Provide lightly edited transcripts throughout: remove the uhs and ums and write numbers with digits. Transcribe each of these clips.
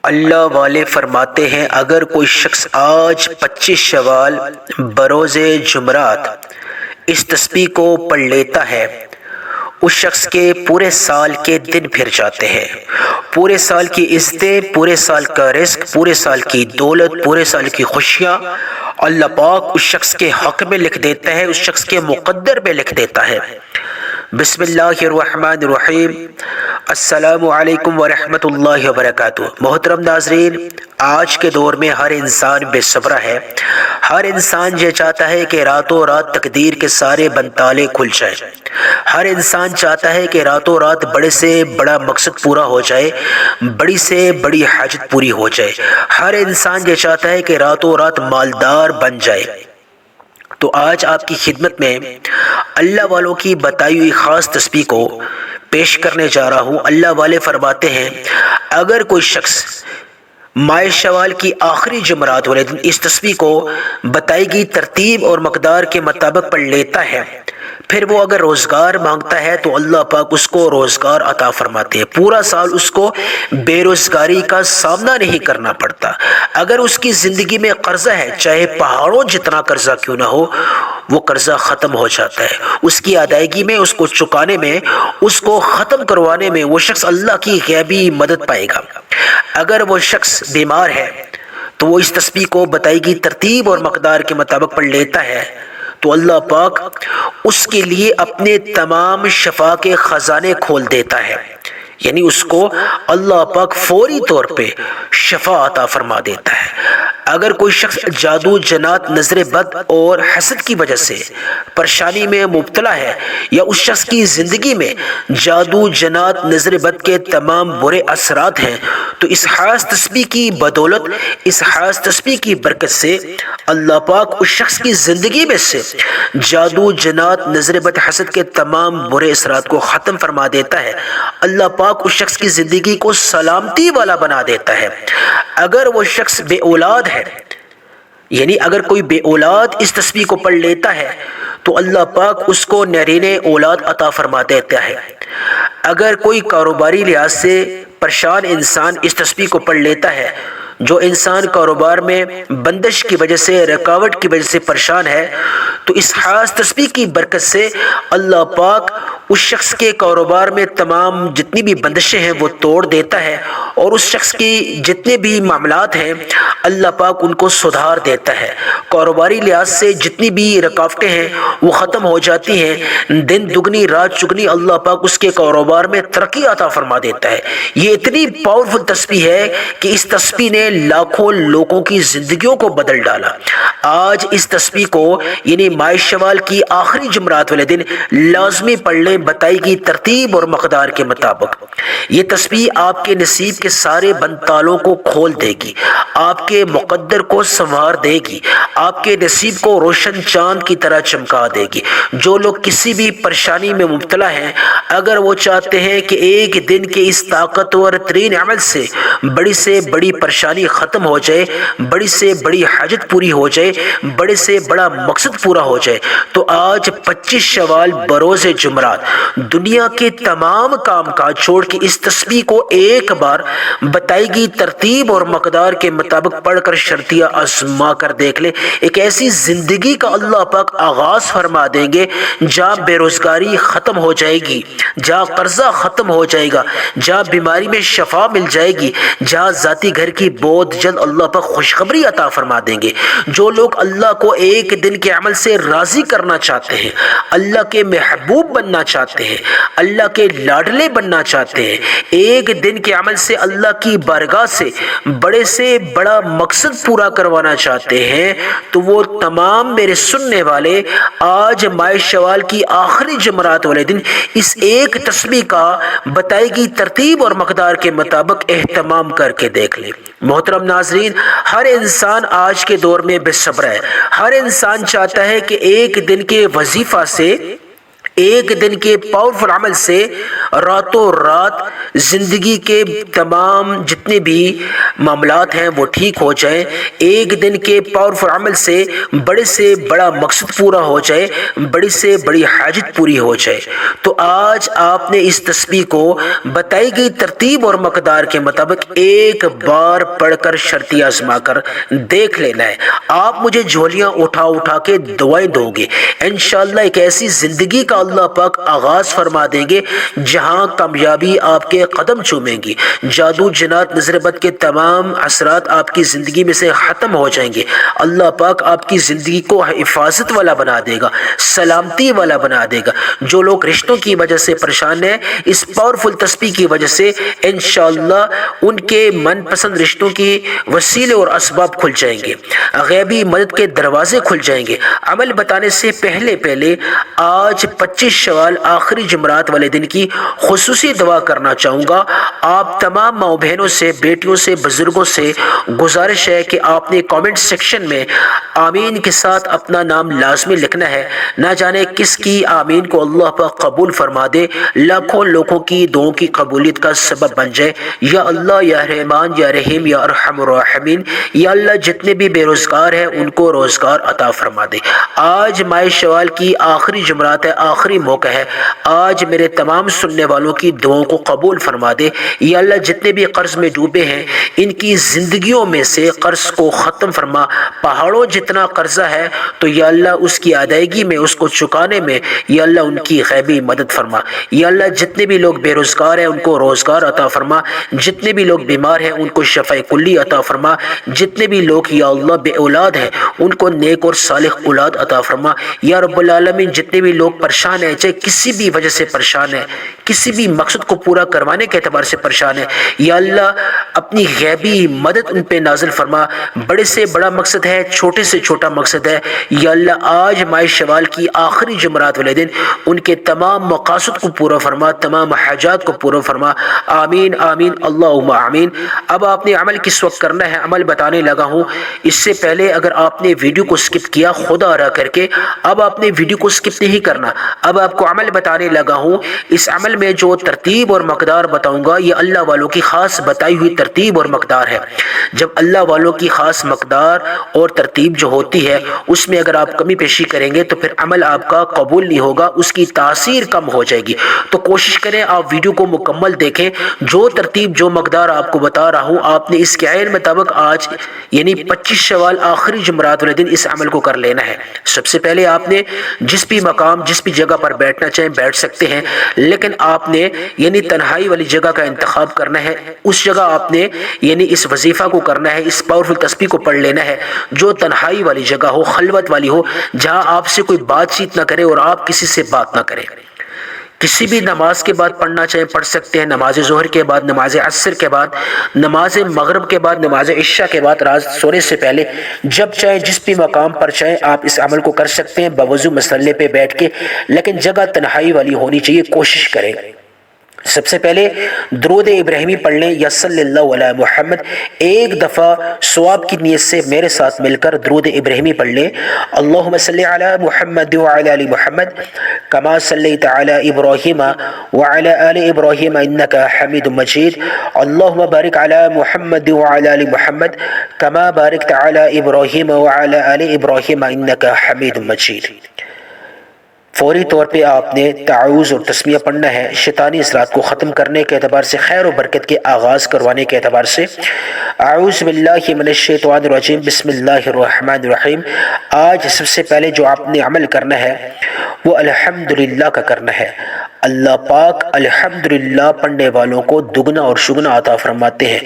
اللہ والے فرماتے ہیں اگر کوئی شخص آج 25 شوال بروز جمعرات اس تسبیح کو پڑھ لیتا ہے، اس شخص کے پورے سال کے دن پھر جاتے ہیں، پورے سال کی عزتیں، پورے سال کا رزق، پورے سال کی دولت، پورے سال کی خوشیاں اللہ پاک اس شخص کے حق میں لکھ دیتا ہے، اس شخص کے مقدر میں لکھ دیتا ہے۔ بسم اللہ الرحمن الرحیم۔ السلام علیکم ورحمۃ اللہ وبرکاتہ۔ محترم ناظرین، آج کے دور میں ہر انسان بے صبر ہے، ہر انسان یہ چاہتا ہے کہ راتوں رات تقدیر کے سارے بنتالے کھل جائیں، ہر انسان چاہتا ہے کہ راتوں رات بڑے سے بڑا مقصد پورا ہو جائے، بڑی سے بڑی حاجت پوری ہو جائے، ہر انسان یہ چاہتا ہے کہ راتوں رات مالدار بن جائے۔ تو آج آپ کی خدمت میں اللہ والوں کی بتائی ہوئی خاص تسبیح کو پیش کرنے جا رہا ہوں۔ اللہ والے فرماتے ہیں اگر کوئی شخص ماہ شوال کی آخری جمعرات والے دن اس تسبیح کو بتائی گئی ترتیب اور مقدار کے مطابق پڑھ لیتا ہے، پھر وہ اگر روزگار مانگتا ہے تو اللہ پاک اس کو روزگار عطا فرماتے ہیں، پورا سال اس کو بے روزگاری کا سامنا نہیں کرنا پڑتا۔ اگر اس کی زندگی میں قرضہ ہے، چاہے پہاڑوں جتنا قرضہ کیوں نہ ہو، وہ قرضہ ختم ہو جاتا ہے، اس کی ادائیگی میں، اس کو چکانے میں، اس کو ختم کروانے میں وہ شخص اللہ کی غیبی مدد پائے گا۔ اگر وہ شخص بیمار ہے تو وہ اس تسبیح کو بتائی گئی ترتیب اور مقدار کے مطابق پڑھ لیتا ہے تو اللہ پاک اس کے لیے اپنے تمام شفا کے خزانے کھول دیتا ہے، یعنی اس کو اللہ پاک فوری طور پہ شفا عطا فرما دیتا ہے۔ اگر کوئی شخص جادو، جنات، نظر بد اور حسد کی وجہ سے پریشانی میں مبتلا ہے، یا اس شخص کی زندگی میں جادو، جنات، نظر بد کے تمام برے اثرات ہیں، تو اس خاص تسبیح کی بدولت، اس خاص تسبیح کی برکت سے اللہ پاک اس شخص کی زندگی میں سے جادو، جنات، نظر بد، حسد کے تمام برے اثرات کو ختم فرما دیتا ہے۔ اللہ پاک اس شخص کی زندگی کو سلامتی والا بنا دیتا ہے۔ اگر وہ شخص بے اولاد ہے، یعنی اگر کوئی بے اولاد اس تسبیح کو پڑھ لیتا ہے تو اللہ پاک اس کو نرین اولاد عطا فرما دیتا ہے۔ اگر کوئی کاروباری لحاظ سے پریشان انسان اس تسبیح کو پڑھ لیتا ہے، جو انسان کاروبار میں بندش کی وجہ سے، رکاوٹ کی وجہ سے پریشان ہے، تو اس خاص تسبیح کی برکت سے اللہ پاک اس شخص کے کاروبار میں تمام جتنی بھی بندشیں ہیں وہ توڑ دیتا ہے، اور اس شخص کی جتنے بھی معاملات ہیں اللہ پاک ان کو سدھار دیتا ہے۔ کاروباری لحاظ سے جتنی بھی رکاوٹیں ہیں وہ ختم ہو جاتی ہیں، دن دگنی رات چگنی اللہ پاک اس کے کاروبار میں ترقی عطا فرما دیتا ہے۔ یہ اتنی پاورفل تسبیح ہے کہ اس تسبیح نے لاکھوں لوگوں کی زندگیوں کو بدل ڈالا۔ آج اس تسبیح کو یعنی ماہ شوال کی آخری جمعرات والے دن لازمی پڑھ لیں بتائی گئی ترتیب اور مقدار کے مطابق۔ یہ تسبیح آپ کے نصیب کے سارے بنتالوں کو کھول دے گی، آپ کے مقدر کو سنوار دے گی، آپ کے نصیب کو روشن چاند کی طرح چمکا دے گی۔ جو لوگ کسی بھی پریشانی میں مبتلا ہیں، اگر وہ چاہتے ہیں کہ ایک دن کے اس طاقتور ترین عمل سے بڑی پریشانی ختم ہو جائے، بڑی سے بڑی حاجت پوری ہو جائے، بڑے سے بڑا مقصد پورا ہو جائے، تو آج 25 شوال بروز جمعرات دنیا کے تمام کام کاج چھوڑ کے اس تسبیح کو ایک بار بتائی گئی ترتیب اور مقدار کے مطابق پڑھ کر شرطیہ آزما کر دیکھ لے۔ ایک ایسی زندگی کا اللہ پاک آغاز فرما دیں گے جہاں بے روزگاری ختم ہو جائے گی، جہاں قرضہ ختم ہو جائے گا، جہاں بیماری میں شفا مل جائے گی، جہاں ذاتی گھر کی بہت جلد اللہ پاک خوشخبری عطا فرما دیں گے۔ جو لوگ اللہ کو ایک دن کے عمل سے راضی کرنا چاہتے ہیں، اللہ کے محبوب بننا چاہتے ہیں، اللہ کے لاڈلے بننا چاہتے ہیں، ایک دن کے عمل سے اللہ کی بارگاہ سے بڑا مقصد پورا کروانا چاہتے ہیں، تو وہ تمام میرے سننے والے آج ماہ شوال کی آخری جمعرات والے دن اس ایک تسبیح کا بتائی گئی ترتیب اور مقدار کے مطابق اہتمام کر کے دیکھ لیں۔ محترم ناظرین، ہر انسان آج کے دور میں بے صبر ہے، ہر انسان چاہتا ہے کہ ایک دن کے وظیفہ سے، ایک دن کے پاورفل عمل سے راتوں رات زندگی کے تمام جتنے بھی معاملات ہیں وہ ٹھیک ہو جائیں، ایک دن کے پاورفل عمل سے بڑا مقصد پورا ہو جائے، بڑی سے بڑی حاجت پوری ہو جائے۔ تو آج آپ نے اس تسبیح کو بتائی گئی ترتیب اور مقدار کے مطابق ایک بار پڑھ کر شرطی آزما کر دیکھ لینا ہے۔ آپ مجھے جھولیاں اٹھا کے دعائیں دو گے، انشاءاللہ ایک ایسی زندگی کا اللہ پاک آغاز فرما دیں گے جہاں کامیابی آپ کے قدم چومیں گی، جادو جنات نظر بد کے تمام اثرات آپ کی زندگی میں سے ختم ہو جائیں گے۔ اللہ پاک آپ کی زندگی کو حفاظت والا بنا دے گا، سلامتی والا بنا دے گا۔ جو لوگ رشتوں کی وجہ سے پریشان ہیں، اس پاورفل تسبیح کی وجہ سے انشاءاللہ ان کے من پسند رشتوں کی وسیلے اور اسباب کھل جائیں گے، غیبی مدد کے دروازے کھل جائیں گے۔ عمل بتانے سے پہلے آج 25 شوال آخری جمعرات والے دن کی خصوصی دعا کرنا چاہوں گا۔ آپ تمام ماؤں بہنوں سے، بیٹیوں سے، بزرگوں سے گزارش ہے کہ آپ نے کامنٹ سیکشن میں آمین کے ساتھ اپنا نام لازمی لکھنا ہے۔ نہ جانے کس کی آمین کو اللہ پاک قبول فرما دے، لاکھوں لوگوں کی دعاؤں کی قبولیت کا سبب بن جائے۔ یا اللہ، یا رحمان، یا رحیم، یا ارحم الراحمین۔ یا اللہ، جتنے بھی بے روزگار ہیں ان کو روزگار عطا فرما دے۔ آج ماہ شوال کی آخری جمعرات ہے، آخری موقع ہے۔ آج میرے تمام سننے والوں کی دعاؤں کو قبول فرما دے۔ یا اللہ، جتنے بھی قرض میں ڈوبے ہیں ان کی زندگیوں میں سے قرض کو ختم فرما۔ پہاڑوں جتنا قرضہ ہے تو یا اللہ اس کی ادائیگی میں، اس کو چکانے میں یا اللہ ان کی غیبی مدد فرما۔ یا اللہ، جتنے بھی لوگ بے روزگار ہیں ان کو روزگار عطا فرما، جتنے بھی لوگ بیمار ہیں ان کو شفا کلی عطا فرما، جتنے بھی لوگ یا اللہ بے اولاد ہیں ان کو نیک اور صالح اولاد عطا فرما۔ یا رب العالمین، جتنے بھی لوگ پریشان ہیں، چاہے کسی بھی وجہ سے پریشان ہیں، کسی بھی مقصد کو پورا کروانے کے اعتبار سے پریشان ہیں، یا اللہ اپنی غیبی مدد ان پہ نازل فرما۔ بڑے سے بڑا مقصد ہے، چھوٹے سے چھوٹا مقصد ہے، یا اللہ آج ماہ شوال کی آخری جمعرات والے دن ان کے تمام مقاصد کو پورا فرما، تمام حاجات کو پورا فرما۔ آمین آمین اللہم آمین۔ اب آپ نے عمل کس وقت کرنا ہے، عمل بتانے لگا ہوں۔ اس سے پہلے اگر آپ نے ویڈیو کو سکپ کیا خدا را کر کے، اب آپ نے ویڈیو کو سکپ نہیں کرنا۔ اب آپ کو عمل بتانے لگا ہوں۔ اس عمل میں جو ترتیب اور مقدار بتاؤں گا یہ اللہ والوں کی خاص بتائی ہوئی ترتیب اور مقدار ہے۔ جب اللہ والوں کی خاص مقدار اور ترتیب جو ہوتی ہے اس میں اگر آپ کمی پیشی کریں گے تو پھر عمل آپ کا قبول نہیں ہوگا، اس کی تاثیر کم ہو جائے گی۔ تو کوشش کریں آپ ویڈیو کو مکمل دیکھیں، جو ترتیب جو مقدار آپ کو بتا رہا ہوں آپ نے اس کے عین مطابق آج یعنی 25 شوال آخری جمعرات والے دن اس عمل کو کر لینا ہے۔ سب سے پہلے آپ نے جس بھی مقام، جس بھی جگہ پر بیٹھنا چاہیں بیٹھ سکتے ہیں، لیکن آپ نے یعنی تنہائی والی جگہ کا انتخاب کرنا ہے۔ اس جگہ آپ نے یعنی اس وظیفہ کو کرنا ہے، اس پاورفل تسبیح کو پڑھ لینا ہے جو تنہائی والی جگہ ہو، خلوت والی ہو، جہاں آپ سے کوئی بات چیت نہ کرے اور آپ کسی سے بات نہ کریں۔ کسی بھی نماز کے بعد پڑھنا چاہیں پڑھ سکتے ہیں، نماز ظہر کے بعد، نماز عصر کے بعد، نماز مغرب کے بعد، نماز عشاء کے بعد، رات سونے سے پہلے، جب چاہیں جس بھی مقام پر چاہیں آپ اس عمل کو کر سکتے ہیں بوضو مصلی پہ بیٹھ کے، لیکن جگہ تنہائی والی ہونی چاہیے، کوشش کریں۔ سب سے پہلے درود ابراہیمی پڑھ لیں یا صلی اللہ علیہ محمد، ایک دفعہ ثواب کی نیت سے میرے ساتھ مل کر درود ابراہیمی پڑھ لیں۔ اللہم صلی علی محمد وعلی آل محمد کما صلیت علی ابراہیم وعلی آل ابراہیم انک حمید مجید۔ اللہم بارک علی محمد وعلی آل محمد کما بارکت علی ابراہیم وعلی آل ابراہیم انک حمید مجید۔ فوری طور پہ آپ نے تعوذ اور تسمیہ پڑھنا ہے، شیطانی اثرات کو ختم کرنے کے اعتبار سے، خیر و برکت کے آغاز کروانے کے اعتبار سے۔ اعوذ باللہ من الشیطان الرجیم، بسم اللہ الرحمن الرحیم۔ آج سب سے پہلے جو آپ نے عمل کرنا ہے وہ الحمدللہ کا کرنا ہے۔ اللہ پاک الحمدللہ پڑھنے والوں کو دگنا اور شگنا عطا فرماتے ہیں۔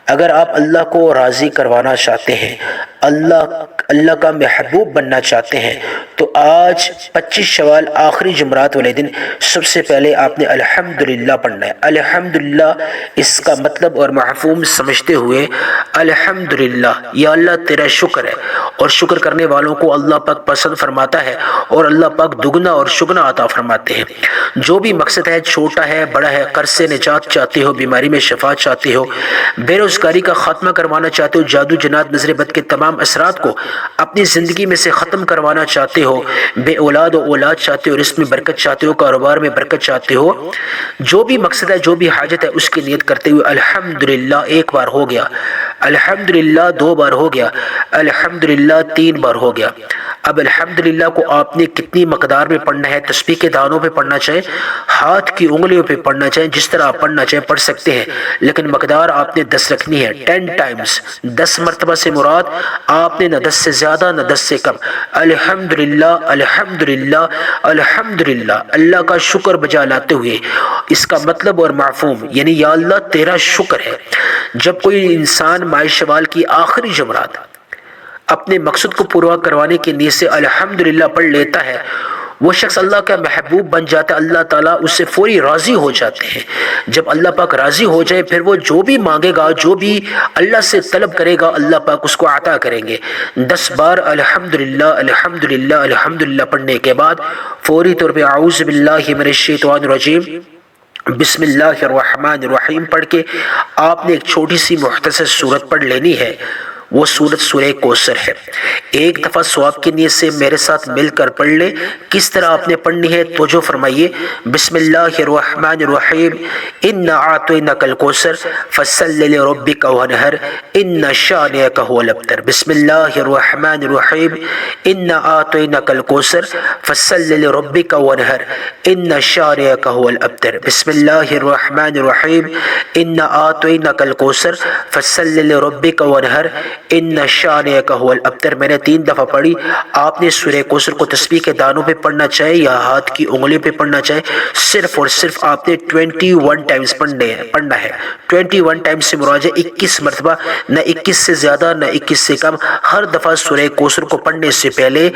اگر آپ اللہ کو راضی کروانا چاہتے ہیں، اللہ کا محبوب بننا چاہتے ہیں، تو آج 25 شوال آخری جمعرات والے دن سب سے پہلے آپ نے الحمدللہ پڑھنا ہے۔ الحمدللہ اس کا مطلب اور مفہوم سمجھتے ہوئے الحمدللہ یا اللہ تیرا شکر ہے، اور شکر کرنے والوں کو اللہ پاک پسند فرماتا ہے اور اللہ پاک دگنا اور شگنا عطا فرماتے ہیں۔ جو بھی مقصد ہے، چھوٹا ہے بڑا ہے، قرض سے نجات چاہتے ہو، بیماری میں شفا چاہتے ہو، بے روزگاری کا خاتمہ کروانا چاہتے ہو، جادو جنات نظر بد کے تمام اثرات کو اپنی زندگی میں سے ختم کروانا چاہتے ہو، ہو، بے اولاد و اولاد چاہتے ہو، رزق میں برکت چاہتے ہو، کاروبار میں برکت چاہتے ہو، جو بھی مقصد ہے، جو بھی حاجت ہے، اس کی نیت کرتے ہوئے الحمدللہ ایک بار ہو گیا، الحمدللہ دو بار ہو گیا، الحمدللہ تین بار ہو گیا۔ اب الحمدللہ کو آپ نے کتنی مقدار میں پڑھنا ہے؟ تسبیح کے دانوں پہ پڑھنا چاہے، ہاتھ کی انگلیوں پہ پڑھنا چاہے، جس طرح آپ پڑھنا چاہے پڑھ سکتے ہیں، لیکن مقدار آپ نے 10 رکھنی ہے، 10 ٹائمز، 10 مرتبہ سے مراد آپ نے نہ 10 سے زیادہ نہ 10 سے کم، الحمدللہ الحمدللہ الحمدللہ، اللہ کا شکر بجا لاتے ہوئے۔ اس کا مطلب اور مفہوم یعنی یا اللہ تیرا شکر ہے۔ جب کوئی انسان ماہ شوال کی آخری جمعرات اپنے مقصد کو پورا کروانے کی نیت سے الحمدللہ پڑھ لیتا ہے، وہ شخص اللہ کا محبوب بن جاتا ہے، اللہ تعالیٰ اس سے فوری راضی ہو جاتے ہیں۔ جب اللہ پاک راضی ہو جائے پھر وہ جو بھی مانگے گا، جو بھی اللہ سے طلب کرے گا، اللہ پاک اس کو عطا کریں گے۔ 10 بار الحمدللہ الحمدللہ الحمدللہ پڑھنے کے بعد فوری طور پہ اعوذ باللہ من الشیطان الرجیم بسم اللہ الرحمن الرحیم پڑھ کے آپ نے ایک چھوٹی سی مختصر سورت پڑھ لینی ہے، وہ سورت سورہ کوثر ہے۔ ایک دفعہ ثواب کی نیت سے میرے ساتھ مل کر پڑھ لیں۔ کس طرح آپ نے پڑھنی ہے توجہ فرمائیے۔ بسم اللہ الرحمن الرحیم انا اعطیناک الکوثر فصل لربک وانحر ان شانئک هو الابتر۔ بسم اللہ الرحمن الرحیم انا اعطیناک الکوثر فصل لربک وانحر ان شانئک هو الابتر۔ بسم اللہ الرحمن الرحیم انا اعطیناک الکوثر فصل لربک وانحر ان شانئک هو الابتر۔ میں نے 3 دفعہ پڑھی۔ آپ نے سورہ کوثر کو تسبیح کے دانوں پہ پڑھنا چاہے یا ہاتھ کی انگلیوں پہ پڑھنا چاہے، صرف اور صرف آپ نے 21 ٹائمز پڑھنا ہے۔ 21 ٹائمز سے مراد ہے 21 مرتبہ، نہ 21 سے زیادہ نہ 21 سے کم۔ ہر دفعہ سورہ کوثر کو پڑھنے سے پہلے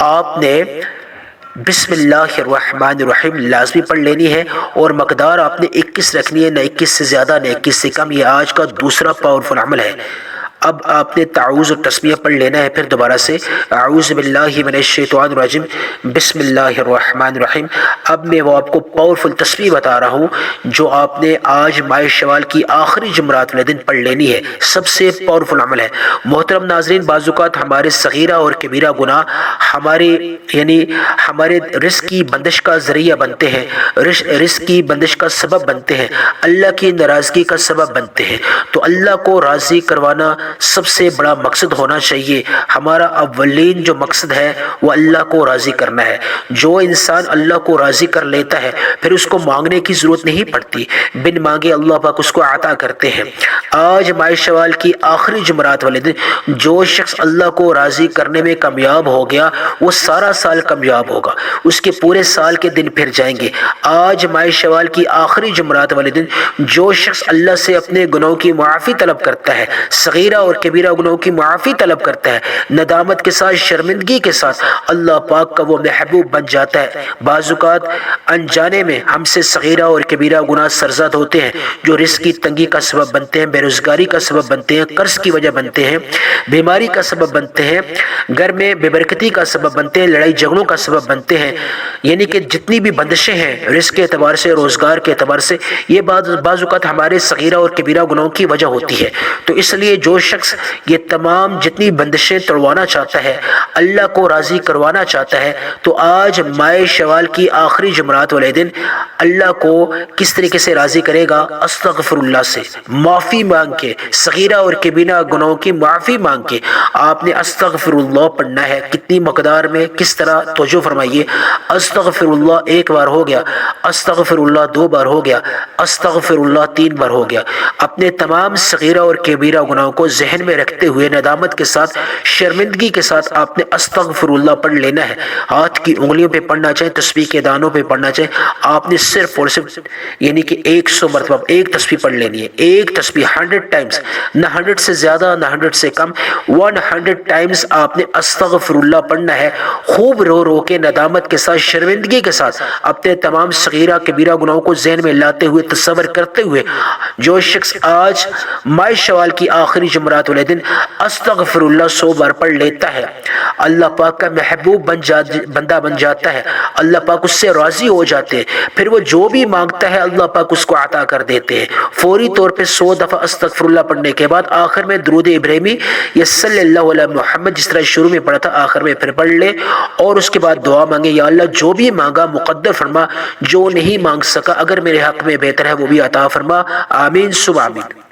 آپ نے بسم اللہ الرحمن الرحیم لازمی پڑھ لینی ہے، اور مقدار آپ نے 21 رکھنی ہے، نہ 21 سے زیادہ نہ 21 سے کم۔ یہ آج کا دوسرا پاورفل عمل ہے۔ اب آپ نے تعوذ اور تسمیہ پڑھ لینا ہے۔ پھر دوبارہ سے اعوذ باللہ من الشیطان الرجیم بسم اللہ الرحمن الرحیم۔ اب میں وہ آپ کو پاورفل تسبیح بتا رہا ہوں جو آپ نے آج ماہ شوال کی آخری جمعرات والے دن پڑھ لینی ہے۔ سب سے پاورفل عمل ہے۔ محترم ناظرین، بعض اوقات ہمارے صغیرہ اور کبیرہ گناہ ہمارے رزق کی بندش کا ذریعہ بنتے ہیں، رزق کی بندش کا سبب بنتے ہیں، اللہ کی ناراضگی کا سبب بنتے ہیں۔ تو اللہ کو راضی کروانا سب سے بڑا مقصد ہونا چاہیے۔ ہمارا اولین جو مقصد ہے وہ اللہ کو راضی کرنا ہے۔ جو انسان اللہ کو راضی کر لیتا ہے پھر اس کو مانگنے کی ضرورت نہیں پڑتی، بن مانگے اللہ پاک اس کو عطا کرتے ہیں۔ آج ماہ شوال کی آخری جمعرات والے دن جو شخص اللہ کو راضی کرنے میں کامیاب ہو گیا وہ سارا سال کامیاب ہوگا، اس کے پورے سال کے دن پھر جائیں گے۔ آج ماہ شوال کی آخری جمعرات والے دن جو شخص اللہ سے اپنے گناہوں کی معافی طلب کرتا ہے، صغیرہ اور کبیرہ گناہوں کی معافی طلب کرتا ہے، ندامت کے ساتھ، شرمندگی کے ساتھ، اللہ پاک کا وہ محبوب بن جاتا ہے۔ بعض اوقات انجانے میں ہم سے صغیرہ اور کبیرہ گناہ سرزد ہوتے ہیں جو رزق کی تنگی کا سبب بنتے ہیں، بے روزگاری کا سبب بنتے ہیں، قرض کی وجہ بنتے ہیں، بیماری کا سبب بنتے ہیں، گھر میں بے برکتی کا سبب بنتے ہیں، لڑائی جھگڑوں کا سبب بنتے ہیں۔ یعنی کہ جتنی بھی بندشیں ہیں رزق کے اعتبار سے، روزگار کے اعتبار سے، یہ بعض اوقات ہمارے صغیرہ اور کبیرہ گناہوں کی وجہ ہوتی ہے۔ تو اس لیے جو شخص یہ تمام جتنی بندشیں توڑوانا چاہتا ہے، اللہ کو راضی کروانا چاہتا ہے، تو آج ماہ شوال کی آخری جمعرات والے دن اللہ کو کس طریقے سے راضی کرے گا؟ استغفر اللہ سے معافی مانگ کے، صغیرہ اور کبیرہ گناہوں کی معافی مانگ کے آپ نے استغفر اللہ پڑھنا ہے۔ کتنی مقدار میں، کس طرح؟ توجہ فرمائیے۔ استغفر اللہ 1 بار ہو گیا، استغفر اللہ 2 بار ہو گیا، استغفر اللہ 3 بار ہو گیا۔ اپنے تمام صغیرہ اور کبیرہ گناہوں کو ذہن میں رکھتے ہوئے ندامت کے ساتھ، شرمندگی کے ساتھ آپ نے استغفر اللہ پڑھ لینا ہے۔ ہاتھ کی انگلیوں پہ پڑھنا چاہے، تسبیح کے دانوں پہ پڑھنا چاہے، آپ نے صرف اور صرف یعنی کہ 100 مرتبہ ایک تسبیح پڑھ لینی ہے۔ ایک تسبیح 100 ٹائمز، نہ 100 سے زیادہ نہ 100 سے کم، 100 ٹائمز آپ نے استغفر اللہ پڑھنا ہے۔ خوب رو رو کے، ندامت کے ساتھ، شرمندگی کے ساتھ اپنے تمام صغیرہ کبیرہ گناہوں کو ذہن میں لاتے ہوئے، تصور کرتے ہوئے جو شخص آج ماہ شوال کی آخری جمعرات والے دن استغفر اللہ 100 بار پڑھ لیتا ہے، اللہ پاک کا محبوب بندہ بن جاتا ہے، اللہ پاک اس سے راضی ہو جاتے ہیں، پھر وہ جو بھی مانگتا ہے اللہ پاک اس کو عطا کر دیتے ہیں۔ فوری طور پہ 100 دفعہ استغفر اللہ پڑھنے کے بعد آخر میں درود ابراہیمی یا صلی اللہ علیہ محمد جس طرح شروع میں پڑھا تھا آخر میں پھر پڑھ لے، اور اس کے بعد دعا مانگے، یا اللہ جو بھی مانگا مقدر فرما، جو نہیں مانگ سکا اگر میرے حق میں بہتر ہے وہ بھی عطا فرما، آمین ثم آمین۔